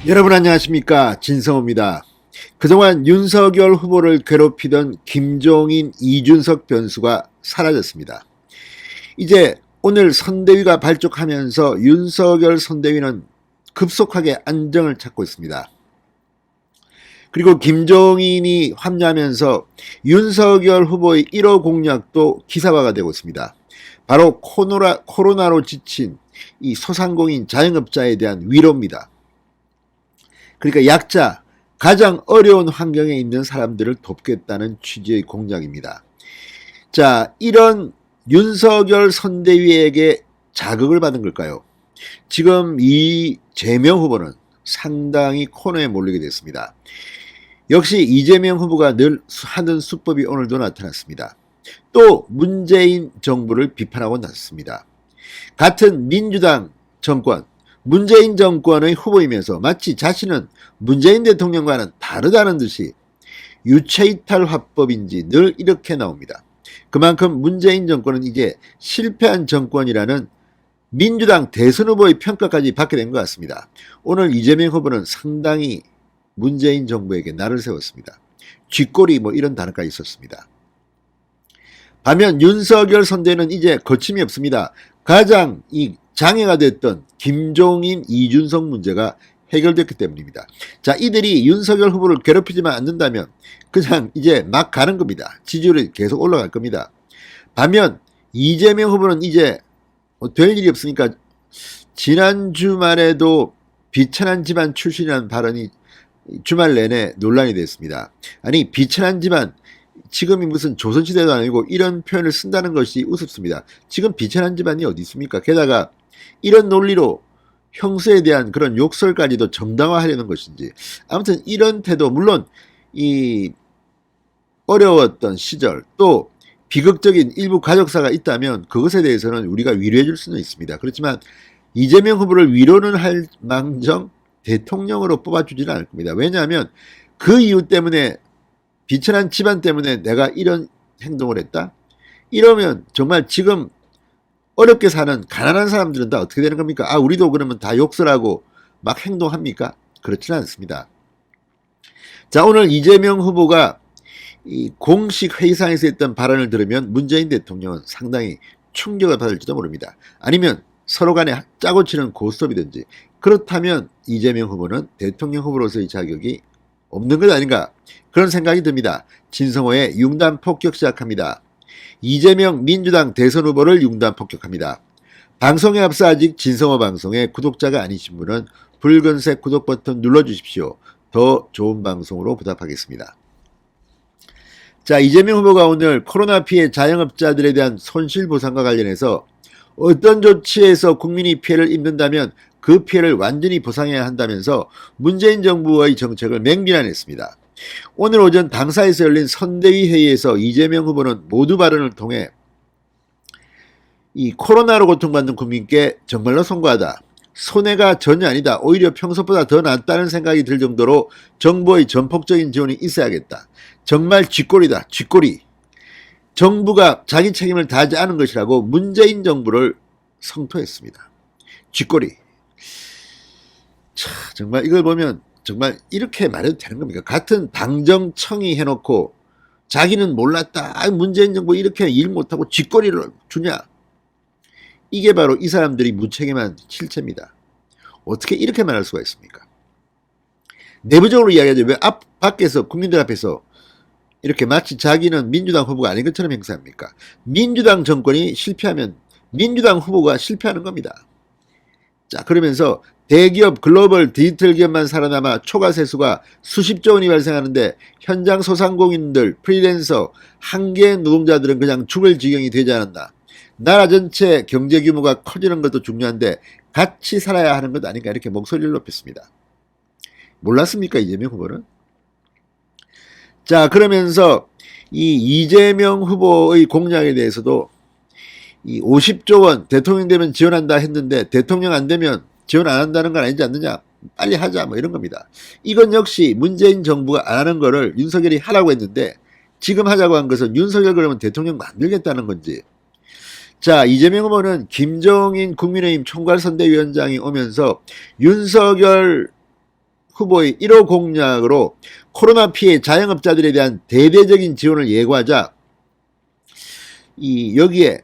여러분 안녕하십니까, 진성호입니다. 그동안 윤석열 후보를 괴롭히던 김종인, 이준석 변수가 사라졌습니다. 이제 오늘 선대위가 발족하면서 윤석열 선대위는 급속하게 안정을 찾고 있습니다. 그리고 김종인이 합류하면서 윤석열 후보의 1호 공약도 기사화가 되고 있습니다. 바로 코로나로 지친 이 소상공인 자영업자에 대한 위로입니다. 그러니까 약자, 가장 어려운 환경에 있는 사람들을 돕겠다는 취지의 공약입니다. 자, 이런 윤석열 선대위에게 자극을 받은 걸까요? 지금 이재명 후보는 상당히 코너에 몰리게 됐습니다. 역시 이재명 후보가 늘 하는 수법이 오늘도 나타났습니다. 또 문재인 정부를 비판하고 나섰습니다. 같은 민주당 정권, 문재인 정권의 후보이면서 마치 자신은 문재인 대통령과는 다르다는 듯이 유체이탈 화법인지 늘 이렇게 나옵니다. 그만큼 문재인 정권은 이제 실패한 정권이라는 민주당 대선 후보의 평가까지 받게 된 것 같습니다. 오늘 이재명 후보는 상당히 문재인 정부에게 날을 세웠습니다. 쥐꼬리 이런 단어까지 있었습니다. 반면 윤석열 선대는 이제 거침이 없습니다. 가장 장애가 됐던 김종인, 이준석 문제가 해결됐기 때문입니다. 자, 이들이 윤석열 후보를 괴롭히지만 않는다면 그냥 이제 막 가는 겁니다. 지지율이 계속 올라갈 겁니다. 반면 이재명 후보는 이제 될 일이 없으니까 지난 주말에도 비천한 집안 출신이라는 발언이 주말 내내 논란이 됐습니다. 아니, 비천한 집안, 지금이 무슨 조선시대도 아니고 이런 표현을 쓴다는 것이 우습습니다. 지금 비천한 집안이 어디 있습니까? 게다가 이런 논리로 형수에 대한 그런 욕설까지도 정당화하려는 것인지, 아무튼 이런 태도, 물론 이 어려웠던 시절 또 비극적인 일부 가족사가 있다면 그것에 대해서는 우리가 위로해 줄 수는 있습니다. 그렇지만 이재명 후보를 위로는 할 망정 대통령으로 뽑아주지는 않을 겁니다. 왜냐하면 그 이유 때문에, 비천한 집안 때문에 내가 이런 행동을 했다? 이러면 정말 지금 어렵게 사는 가난한 사람들은 다 어떻게 되는 겁니까? 아, 우리도 그러면 다 욕설하고 막 행동합니까? 그렇지는 않습니다. 자, 오늘 이재명 후보가 이 공식 회의상에서 했던 발언을 들으면 문재인 대통령은 상당히 충격을 받을지도 모릅니다. 아니면 서로 간에 짜고 치는 고스톱이든지, 그렇다면 이재명 후보는 대통령 후보로서의 자격이 없는 것 아닌가, 그런 생각이 듭니다. 진성호의 융단 폭격 시작합니다. 이재명 민주당 대선 후보를 융단 폭격합니다. 방송에 앞서 아직 진성호 방송의 구독자가 아니신 분은 붉은색 구독 버튼 눌러주십시오. 더 좋은 방송으로 보답하겠습니다. 자, 이재명 후보가 오늘 코로나 피해 자영업자들에 대한 손실보상과 관련해서 어떤 조치에서 국민이 피해를 입는다면 그 피해를 완전히 보상해야 한다면서 문재인 정부의 정책을 맹비난했습니다. 오늘 오전 당사에서 열린 선대위 회의에서 이재명 후보는 모두 발언을 통해 이 코로나로 고통받는 국민께 정말로 송구하다, 손해가 전혀 아니다, 오히려 평소보다 더 낫다는 생각이 들 정도로 정부의 전폭적인 지원이 있어야겠다, 정말 쥐꼬리다, 쥐꼬리, 정부가 자기 책임을 다하지 않은 것이라고 문재인 정부를 성토했습니다. 쥐꼬리. 차, 정말 이걸 보면 정말 이렇게 말해도 되는 겁니까? 같은 당정청이 해놓고 자기는 몰랐다, 아, 문재인 정부 이렇게 일 못하고 쥐꼬리를 주냐, 이게 바로 이 사람들이 무책임한 실체입니다. 어떻게 이렇게 말할 수가 있습니까? 내부적으로 이야기하죠. 왜 밖에서 국민들 앞에서 이렇게 마치 자기는 민주당 후보가 아닌 것처럼 행사합니까? 민주당 정권이 실패하면 민주당 후보가 실패하는 겁니다. 자, 그러면서 대기업, 글로벌 디지털 기업만 살아남아 초과 세수가 수십조 원이 발생하는데 현장 소상공인들, 프리랜서, 한계 노동자들은 그냥 죽을 지경이 되지 않았나. 나라 전체 경제 규모가 커지는 것도 중요한데 같이 살아야 하는 것 아닌가, 이렇게 목소리를 높였습니다. 몰랐습니까, 이재명 후보는? 자, 그러면서 이 이재명 후보의 공약에 대해서도 이 50조 원 대통령 되면 지원한다 했는데 대통령 안 되면 지원 안 한다는 건 아니지 않느냐, 빨리 하자, 이런 겁니다. 이건 역시 문재인 정부가 안 하는 거를 윤석열이 하라고 했는데 지금 하자고 한 것은 윤석열 그러면 대통령 만들겠다는 건지. 자, 이재명 후보는 김종인 국민의힘 총괄선대위원장이 오면서 윤석열 후보의 1호 공약으로 코로나 피해 자영업자들에 대한 대대적인 지원을 예고하자 여기에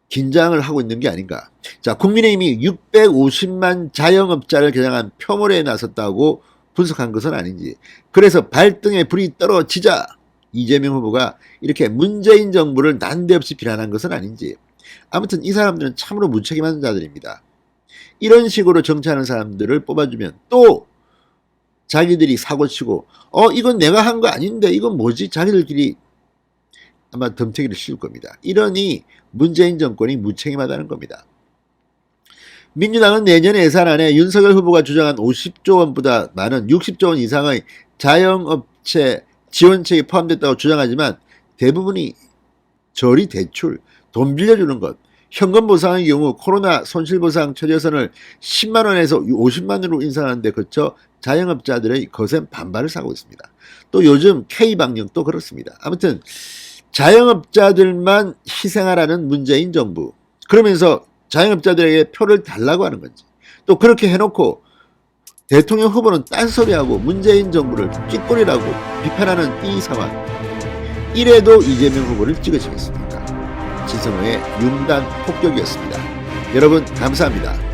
긴장을 하고 있는 게 아닌가. 자, 국민의힘이 650만 자영업자를 겨냥한 표몰에 나섰다고 분석한 것은 아닌지, 그래서 발등에 불이 떨어지자 이재명 후보가 이렇게 문재인 정부를 난데없이 비난한 것은 아닌지, 아무튼 이 사람들은 참으로 무책임한 자들입니다. 이런 식으로 정치하는 사람들을 뽑아주면 또 자기들이 사고치고 이건 내가 한 거 아닌데 이건 뭐지? 자기들끼리 아마 덤태기를 씌울 겁니다. 이러니 문재인 정권이 무책임하다는 겁니다. 민주당은 내년 예산안에 윤석열 후보가 주장한 50조 원보다 많은 60조 원 이상의 자영업체 지원책이 포함됐다고 주장하지만 대부분이 저리 대출, 돈 빌려주는 것, 현금 보상의 경우 코로나 손실보상 최저선을 10만원에서 50만원으로 인상하는 데 그쳐 자영업자들의 거센 반발을 사고 있습니다. 또 요즘 K방역도 그렇습니다. 아무튼 자영업자들만 희생하라는 문재인 정부, 그러면서 자영업자들에게 표를 달라고 하는 건지, 또 그렇게 해놓고 대통령 후보는 딴소리하고 문재인 정부를 찌꼬리라고 비판하는 이 상황, 이래도 이재명 후보를 찍어주겠습니까? 진성호의 융단 폭격이었습니다. 여러분 감사합니다.